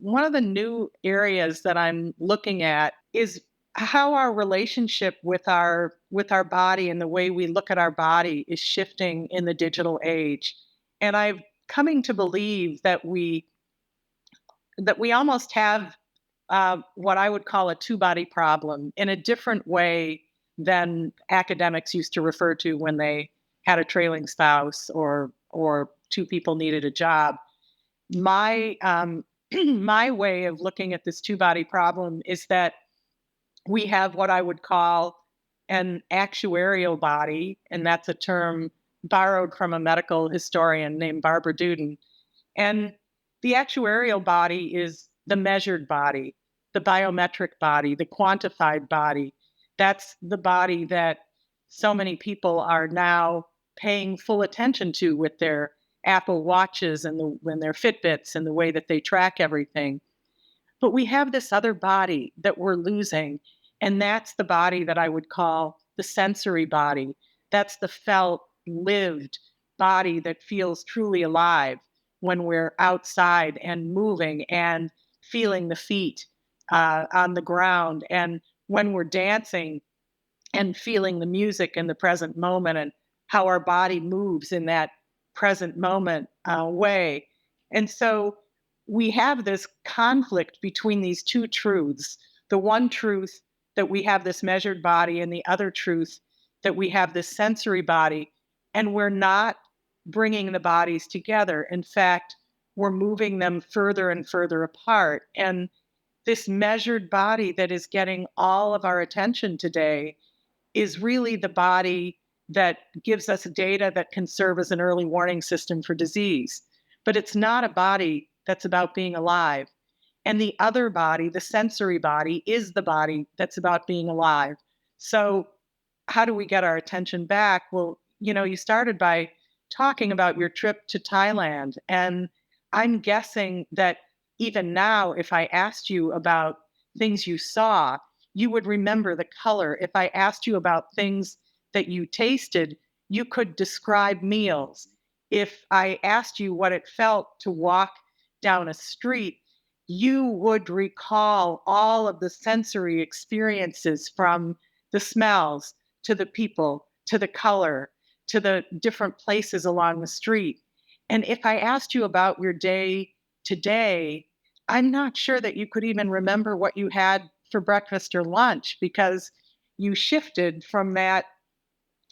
one of the new areas that I'm looking at is how our relationship with our body and the way we look at our body is shifting in the digital age. And I've coming to believe that we almost have what I would call a two body problem in a different way than academics used to refer to when they had a trailing spouse or two people needed a job. My my way of looking at this two body problem is that we have what I would call an actuarial body, and that's a term borrowed from a medical historian named Barbara Duden. And the actuarial body is the measured body, the biometric body, the quantified body. That's the body that so many people are now paying full attention to with their Apple Watches and their Fitbits and the way that they track everything. But we have this other body that we're losing, and that's the body that I would call the sensory body. That's the felt, lived body that feels truly alive when we're outside and moving and feeling the feet on the ground, and when we're dancing and feeling the music in the present moment and how our body moves in that present moment way. And so we have this conflict between these two truths, the one truth that we have this measured body, and the other truth that we have this sensory body. And we're not bringing the bodies together. In fact, we're moving them further and further apart. And this measured body that is getting all of our attention today is really the body that gives us data that can serve as an early warning system for disease. But it's not a body that's about being alive. And the other body, the sensory body, is the body that's about being alive. So, how do we get our attention back? Well, you started by talking about your trip to Thailand. And I'm guessing that even now, if I asked you about things you saw, you would remember the color. If I asked you about things that you tasted, you could describe meals. If I asked you what it felt to walk down a street, you would recall all of the sensory experiences, from the smells to the people to the color to the different places along the street. And if I asked you about your day today, I'm not sure that you could even remember what you had for breakfast or lunch, because you shifted from that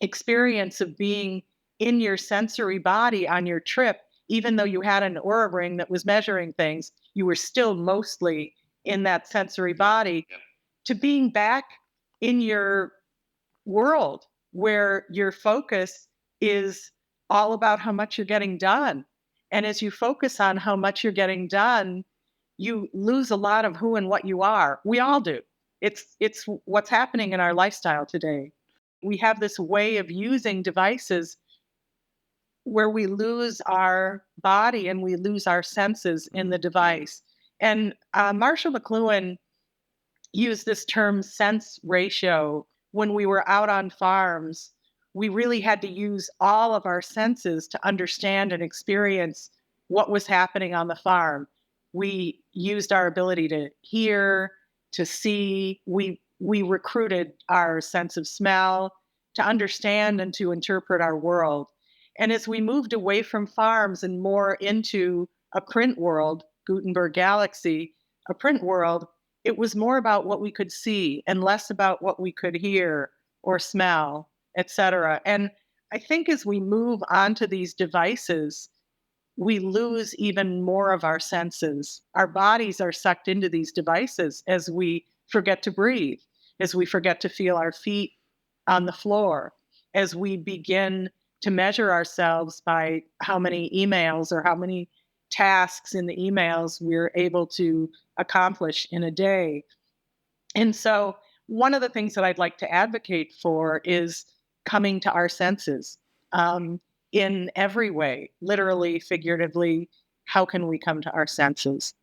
experience of being in your sensory body on your trip. Even though you had an Oura ring that was measuring things, you were still mostly in that sensory body, Yeah. to being back in your world where your focus is all about how much you're getting done. And as you focus on how much you're getting done, you lose a lot of who and what you are. We all do. It's what's happening in our lifestyle today. We have this way of using devices where we lose our body and we lose our senses in the device. And Marshall McLuhan used this term sense ratio. When we were out on farms, we really had to use all of our senses to understand and experience what was happening on the farm. We used our ability to hear, to see. We recruited our sense of smell to understand and to interpret our world. And as we moved away from farms and more into a print world, Gutenberg Galaxy, a print world, it was more about what we could see and less about what we could hear or smell, etc. And I think as we move onto these devices, we lose even more of our senses. Our bodies are sucked into these devices as we forget to breathe, as we forget to feel our feet on the floor, as we begin to measure ourselves by how many emails or how many tasks in the emails we're able to accomplish in a day. And so, one of the things that I'd like to advocate for is coming to our senses, in every way, literally, figuratively. How can we come to our senses?